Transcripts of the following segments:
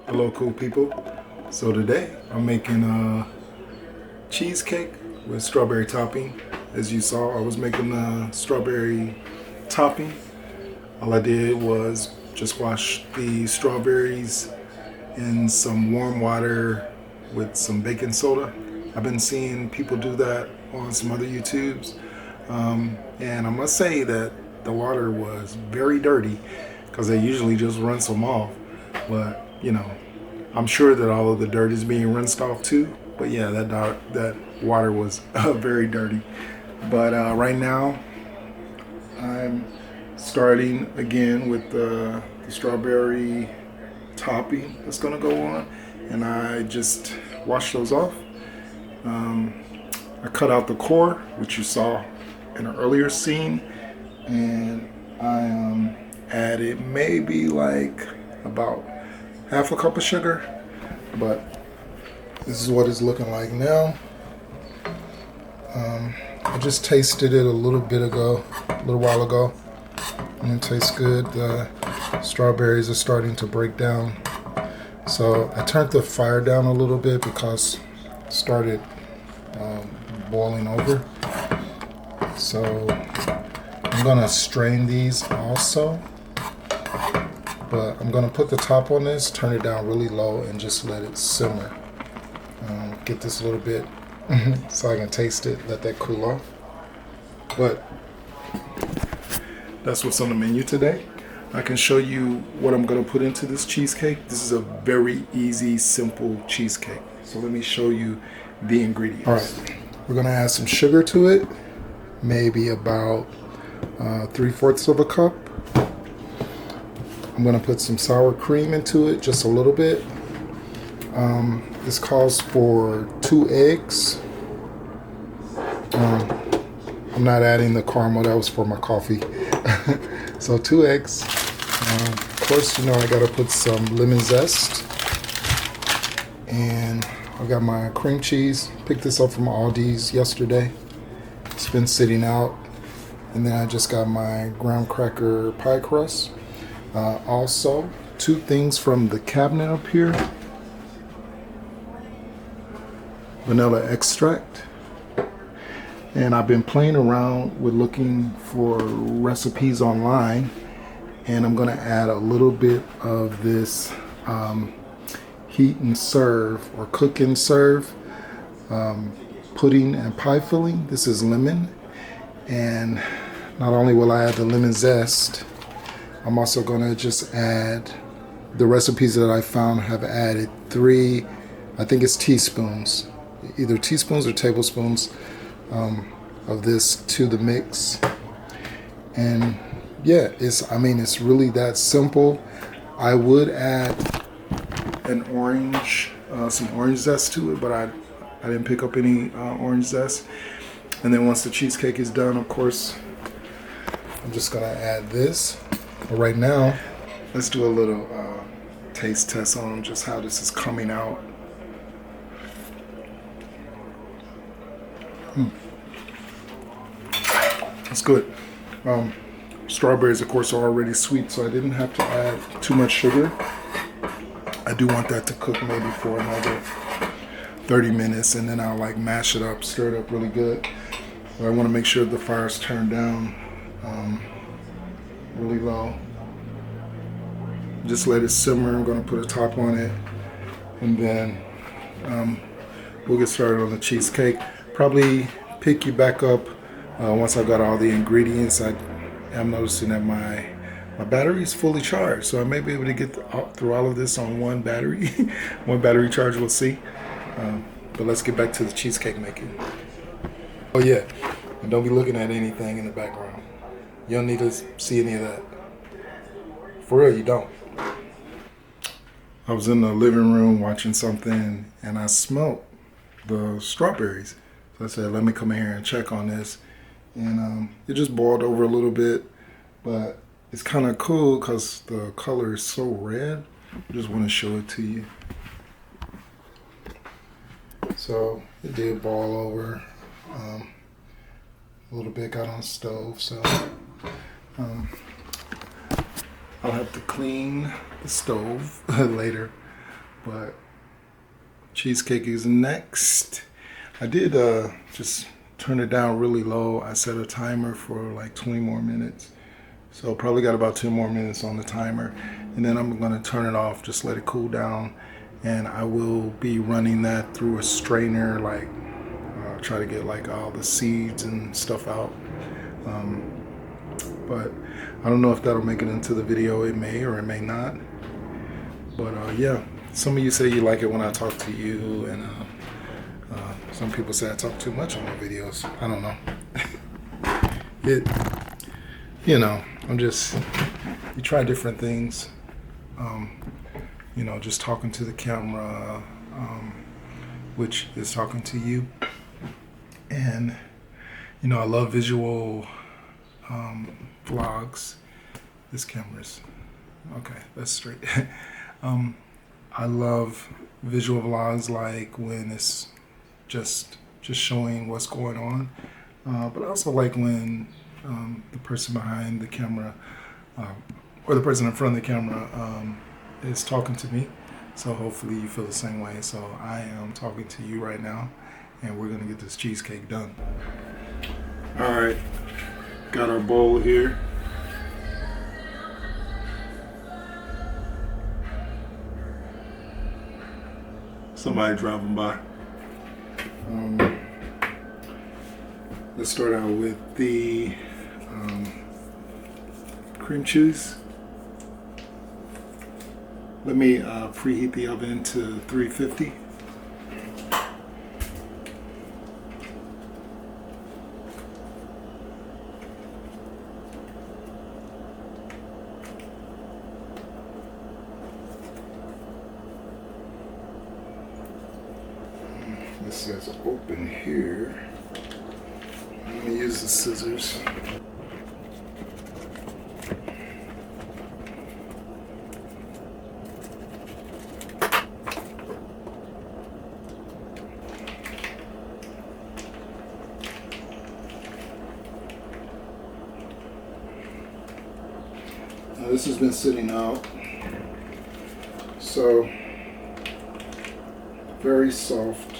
Hello cool people. So today I'm making a cheesecake with strawberry topping. As you saw, I was making a strawberry topping. All I did was just wash the strawberries in some warm water with some baking soda. I've been seeing people do that on some other YouTubes. And I must say that the water was very dirty because they usually just rinse them off. But you know, I'm sure that all of the dirt is being rinsed off too. But yeah, that water was very dirty. But right now, I'm starting again with the strawberry topping that's gonna go on, and I just washed those off. I cut out the core, which you saw in an earlier scene, and I added maybe like about half a cup of sugar, but this is what it's looking like now. I just tasted it a little while ago, and it tastes good. The strawberries are starting to break down. So I turned the fire down a little bit because it started boiling over. So I'm gonna strain these also. But I'm gonna put the top on this, turn it down really low, and just let it simmer. Get this a little bit so I can taste it, let that cool off. But that's what's on the menu today. I can show you what I'm gonna put into this cheesecake. This is a very easy, simple cheesecake. So let me show you the ingredients. All right, we're gonna add some sugar to it, maybe about 3/4 of a cup. I'm gonna put some sour cream into it, just a little bit. This calls for 2 eggs. I'm not adding the caramel, that was for my coffee. So 2 eggs. Of course, you know I gotta put some lemon zest. And I've got my cream cheese. Picked this up from Aldi's yesterday. It's been sitting out. And then I just got my graham cracker pie crust. Also, 2 things from the cabinet up here. Vanilla extract. And I've been playing around with looking for recipes online. And I'm gonna add a little bit of this heat and serve, or cook and serve, pudding and pie filling. This is lemon. And not only will I add the lemon zest, I'm also gonna just add the recipes that I found have added 3, I think it's teaspoons, either teaspoons or tablespoons of this to the mix. And yeah, it's really that simple. I would add an orange, some orange zest to it, but I didn't pick up any orange zest. And then once the cheesecake is done, of course, I'm just gonna add this. But right now, let's do a little taste test on just how this is coming out. It's good. Strawberries, of course, are already sweet, so I didn't have to add too much sugar. I do want that to cook maybe for another 30 minutes, and then I'll like mash it up, stir it up really good. But I want to make sure the fire's turned down really low. Just let it simmer. I'm going to put a top on it, and then we'll get started on the cheesecake. Probably pick you back up once I've got all the ingredients. I'm noticing that my battery is fully charged, so I may be able to get through all of this on one battery. One battery charge, we'll see. But let's get back to the cheesecake making. Oh yeah, and don't be looking at anything in the background. You don't need to see any of that. For real, you don't. I was in the living room watching something, and I smelled the strawberries. So I said, let me come in here and check on this. And it just boiled over a little bit, but it's kind of cool because the color is so red. I just want to show it to you. So it did boil over a little bit, got on the stove, so I'll have to clean the stove later. But cheesecake is next. I did just turn it down really low. I set a timer for like 20 more minutes. So probably got about 10 more minutes on the timer. And then I'm gonna turn it off, just let it cool down. And I will be running that through a strainer, like try to get like all the seeds and stuff out. But I don't know if that'll make it into the video. It may or it may not. But yeah, some of you say you like it when I talk to you, and some people say I talk too much on my videos. I don't know. You know, you try different things. You know, just talking to the camera, which is talking to you. And, you know, I love visual vlogs. This camera's, okay, that's straight. I love visual vlogs, like when it's just showing what's going on. But I also like when the person behind the camera or the person in front of the camera is talking to me. So hopefully you feel the same way. So I am talking to you right now, and we're gonna get this cheesecake done. All right, got our bowl here. Somebody driving by. Let's start out with the cream cheese. Let me preheat the oven to 350. This says open here. I'm going to use the scissors. Now this has been sitting out, so very soft.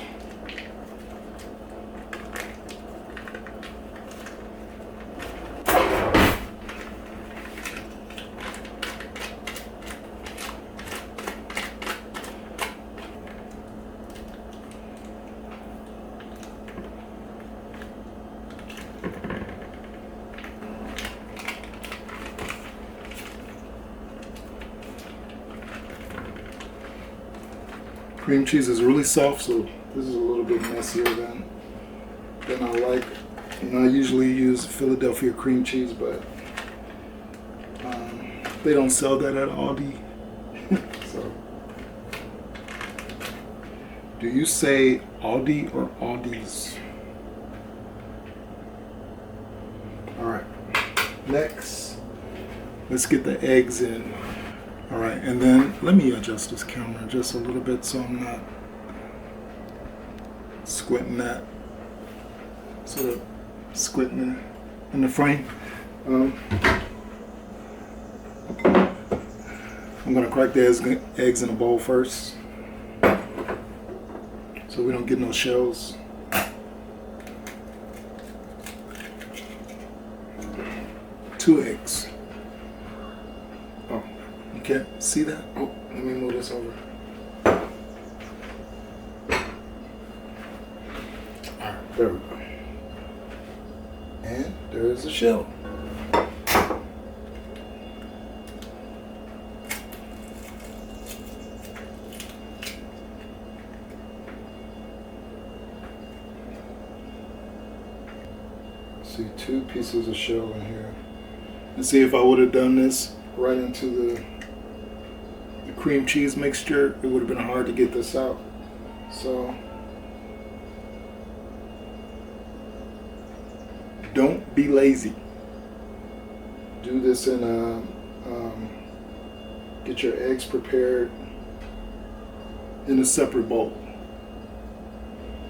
Cream cheese is really soft, so this is a little bit messier than I like. You know, I usually use Philadelphia cream cheese, but they don't sell that at Aldi. So, do you say Aldi or Aldi's? All right. Next, let's get the eggs in. All right, and then let me adjust this camera just a little bit so I'm not squinting that, sort of squinting in the frame. I'm gonna crack the eggs in a bowl first, so we don't get no shells. Two eggs. Oh, you can't see that? Oh, let me move this over. Alright, there we go. And there's a shell. See, two pieces of shell in here. And see, if I would have done this right into the cream cheese mixture, it would have been hard to get this out. So don't be lazy. Do this in a, get your eggs prepared in a separate bowl.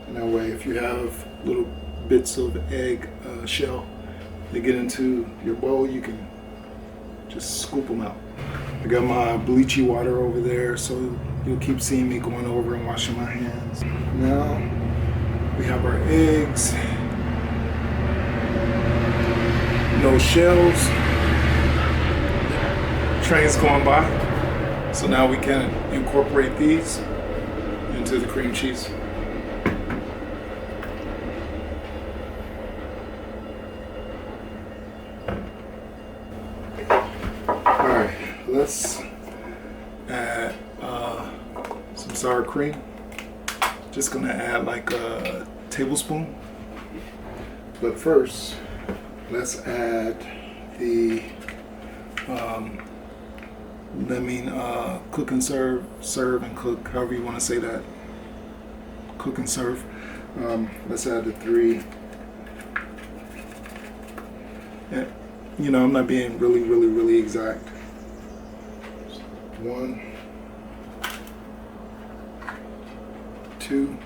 And that way, if you have little bits of egg shell they get into your bowl, you can just scoop them out. I got my bleachy water over there, so you'll keep seeing me going over and washing my hands. Now we have our eggs, no shells. Train's going by, so now we can incorporate these into the cream cheese. Let's add some sour cream. Just gonna add like a tablespoon. But first, let's add the lemon cook and serve and cook, however you want to say that. Cook and serve. Let's add the 3. And, you know, I'm not being really exact. 1, 2,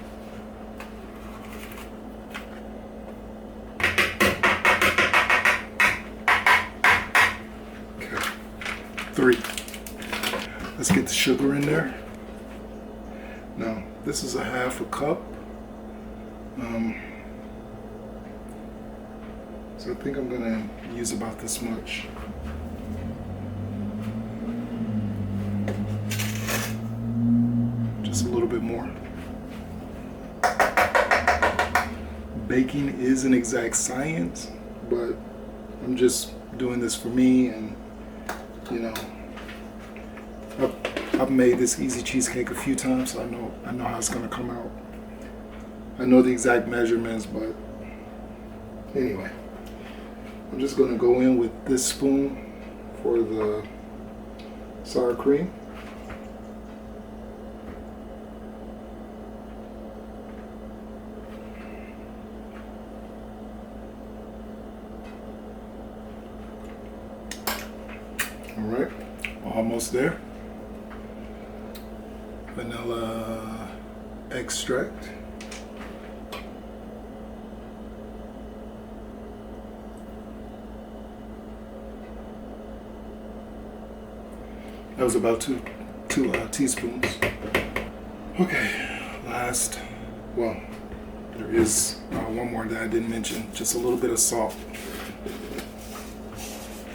3. Let's get the sugar in there. Now, this is a 1/2 cup. So I think I'm gonna use about this much. Just a little bit more. Baking is an exact science, but I'm just doing this for me, and you know, I've made this easy cheesecake a few times, so I know how it's gonna come out. I know the exact measurements, but anyway, I'm just gonna go in with this spoon for the sour cream. All right, almost there. Vanilla extract. That was about two teaspoons. Okay, last, well, there is one more that I didn't mention, just a little bit of salt.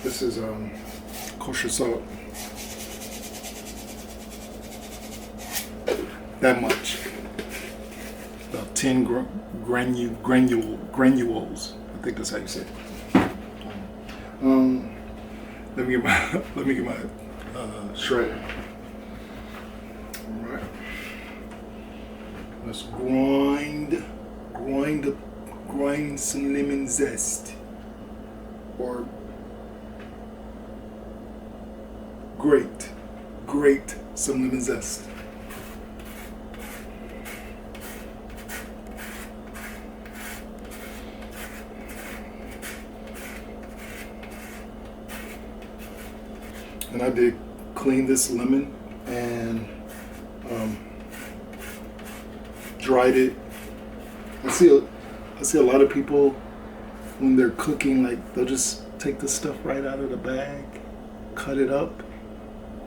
This is kosher salt. That much. About 10 granules. I think that's how you say it. Let me get my shredder. All right. Let's grind some lemon zest, or grate some lemon zest. And I did clean this lemon and dried it. I see a lot of people when they're cooking, like they'll just take the stuff right out of the bag, cut it up,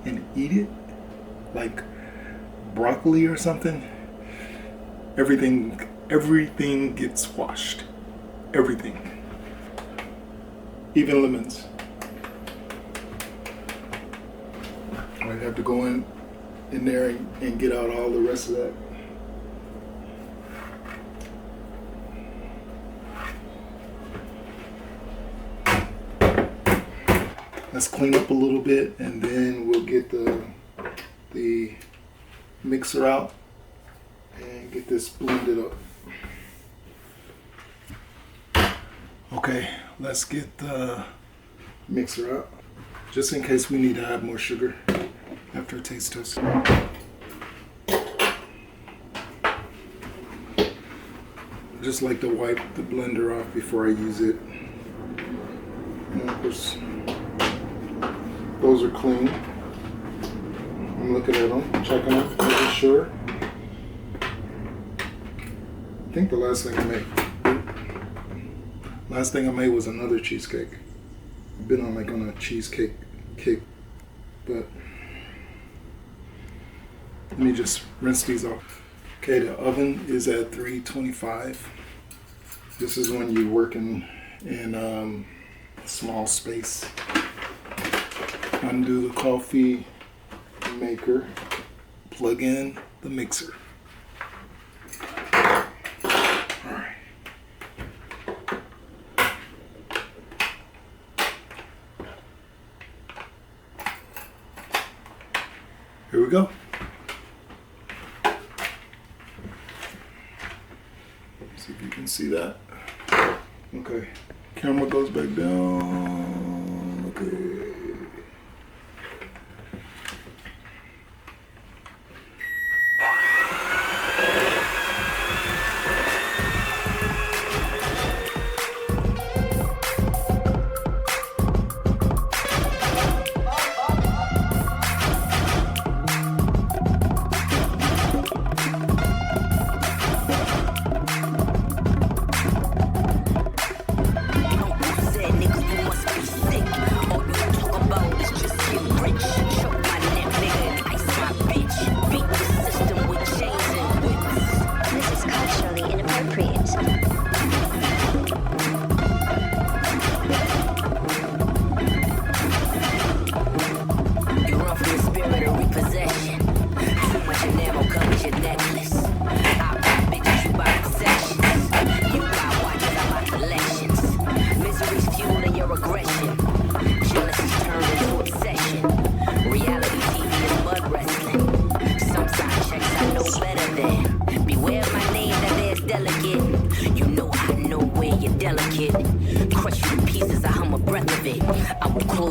and eat it like broccoli or something. Everything gets washed. Everything. Even lemons. I have to go in there and get out all the rest of that. Let's clean up a little bit, and then we'll get the mixer out and get this blended up. Okay, let's get the mixer out, just in case we need to add more sugar after a taste test. I just like to wipe the blender off before I use it. And of course, those are clean. I'm looking at them, checking them, making sure. I think the last thing I made was another cheesecake. I've been on a cheesecake kick, but let me just rinse these off. Okay, the oven is at 325. This is when you're working in a small space. Undo the coffee maker, plug in the mixer. Alright. Here we go. See if you can see that. Okay. Camera goes back down. Okay.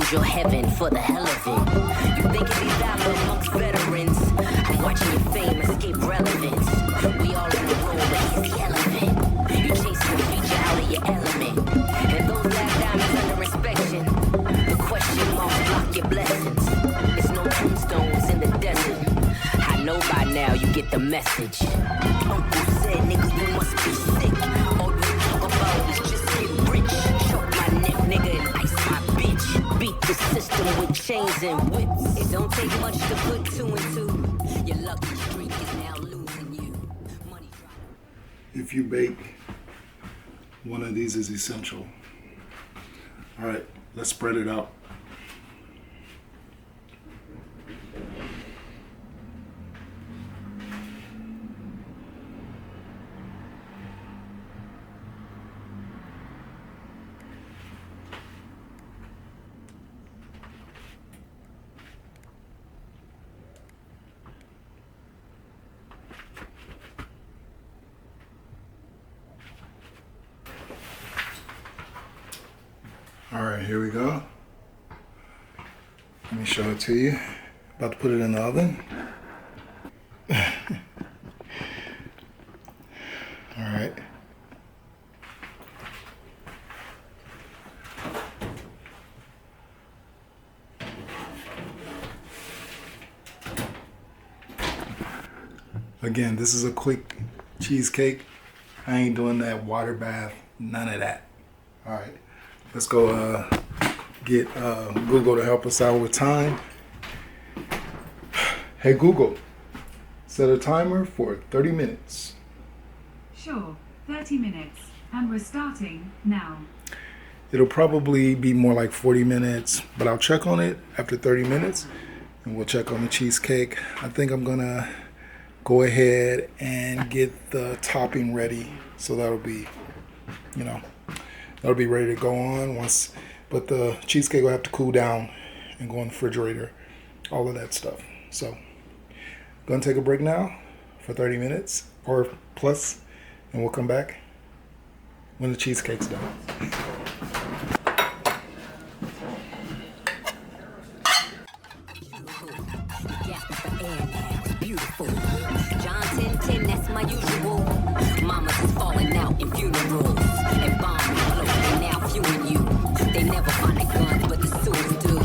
Your heaven for the hell of it. You think it be valor amongst veterans? I'm watching your fame escape relevance. We all in the room, but he's the elephant. You chasing the feature out of your element. And those last diamonds under inspection. The question marks block your blessings. It's no tombstones in the desert. I know by now you get the message. Uncle said, nigga, you must be sick. All you talk about is just get rich. Choke my neck, nigga, and ice my bitch. Beat the system with chains and whips. It don't take much to put two and two. Your lucky streak is now losing you. Money. If you bake, one of these is essential. All right, let's spread it out. All right, here we go. Let me show it to you. About to put it in the oven. All right. Again, this is a quick cheesecake. I ain't doing that water bath, none of that. All right, let's go get Google to help us out with time. Hey Google, set a timer for 30 minutes. Sure, 30 minutes. And we're starting now. It'll probably be more like 40 minutes, but I'll check on it after 30 minutes and we'll check on the cheesecake. I think I'm gonna go ahead and get the topping ready. So that'll be, that'll be ready to go on once, but the cheesecake will have to cool down and go in the refrigerator, all of that stuff. So gonna take a break now for 30 minutes or plus, and we'll come back when the cheesecake's done. John 10, that's my usual. Mamas is falling out in funerals. And bombs float, they now fueling you. They never find a gun, but the suits do.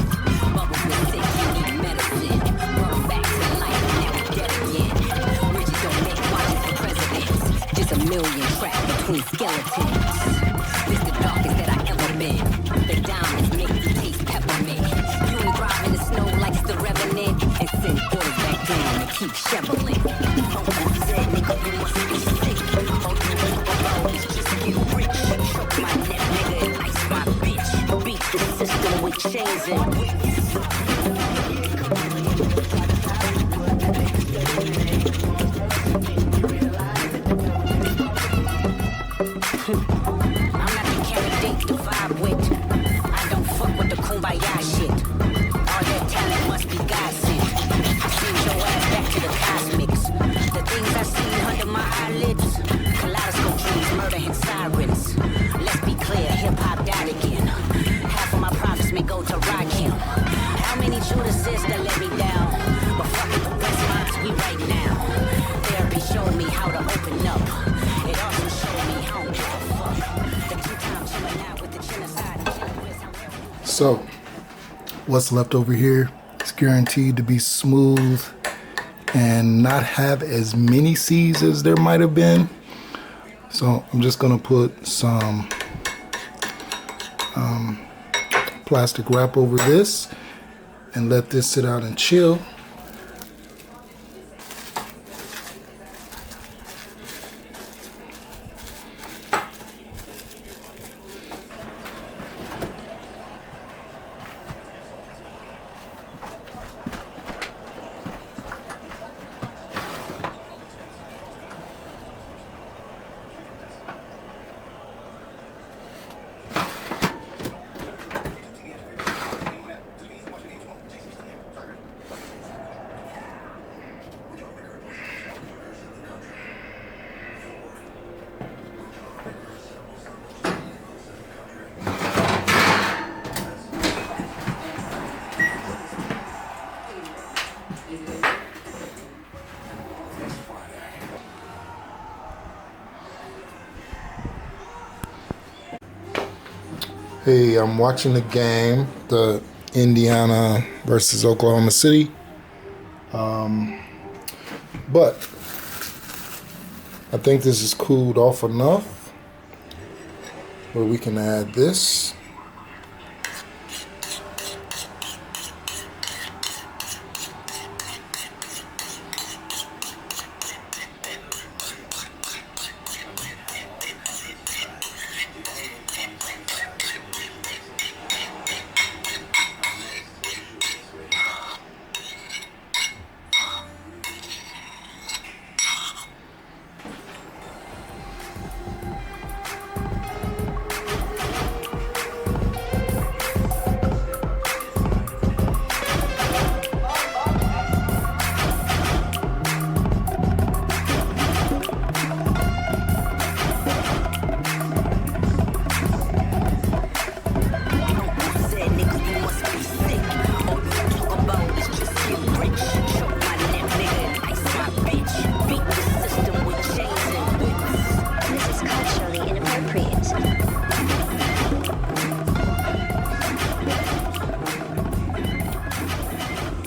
Bubbles were sick, you need medicine. Brought 'em back to life, now we dead again. Bridges don't make watches for presidents. Just a million trapped between skeletons. This the darkest that I ever been. The diamonds make you taste peppermint. You ain't driving the snow like it's the revenant. And send orders back down and keep shoveling. Said nigga, you must be sick. All you think about is just get rich. Choke my neck, nigga, and ice my bitch. Beat the system with chains and whips. I'm not the candidate to vibe with. I don't fuck with the kumbaya shit. All that talent must be God sent. I send your ass back to the cosmics. The things I seen under my eyelids. Kaleidoscope dreams, murder and sirens. Let's be clear, hip-hop died again. Half of my profits may go to Rakim. How many Judases that let me down? But fuck it, the best minds we right now. Therapy showed me how to open up. It also showed me how I don't give a fuck. The two-time Gemini with the genocide. So, what's left over here is guaranteed to be smooth and not have as many seeds as there might have been. So I'm just gonna put some plastic wrap over this and let this sit out and chill. Hey, I'm watching the game, the Indiana versus Oklahoma City. But I think this is cooled off enough where we can add this.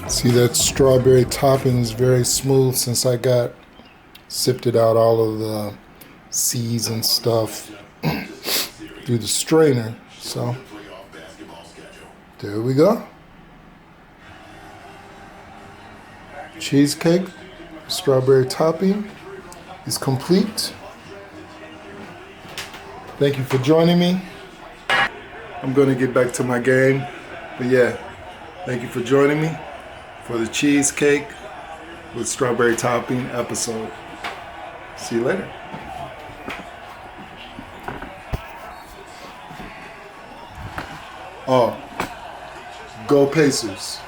See, that strawberry topping is very smooth since I got sifted out all of the seeds and stuff through the strainer. So there we go. Cheesecake, strawberry topping is complete. Thank you for joining me. I'm going to get back to my game. But yeah, thank you for joining me for the cheesecake with strawberry topping episode. See you later. Oh, go Pacers.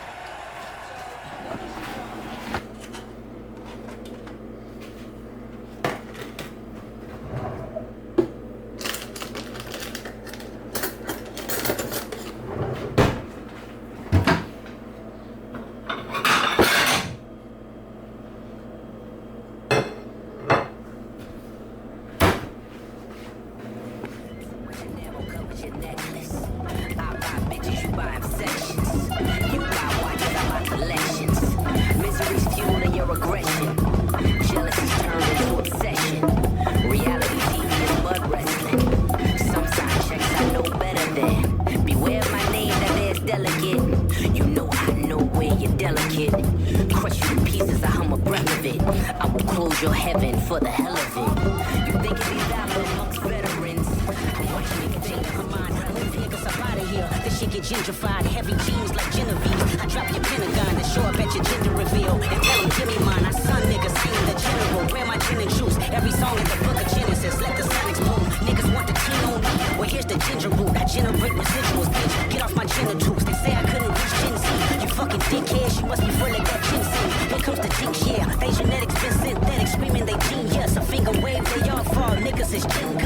Your heaven for the hell of it. You think it be valor amongst veterans? I'm watching it change my mind. I live here cause I'm out of here. This shit get gentrified. Heavy jeans like Genevieve. I drop your Pentagon and show up at your gender reveal. And tell them, give me mine. I son niggas, I ain't the general. Wear my gin and juice. Every song in the book of Genesis. Let the sonics bloom. Niggas want the teen on me. Well, here's the ginger root. I generate residuals, bitch. Get off my genitals. They say I couldn't reach Gen Z. You fucking dickhead. She must be full of that ginseng. Here comes the jinx, yeah. They genetics been synthetic. Screaming they genius, a finger wave, they all fall. Niggas is genius.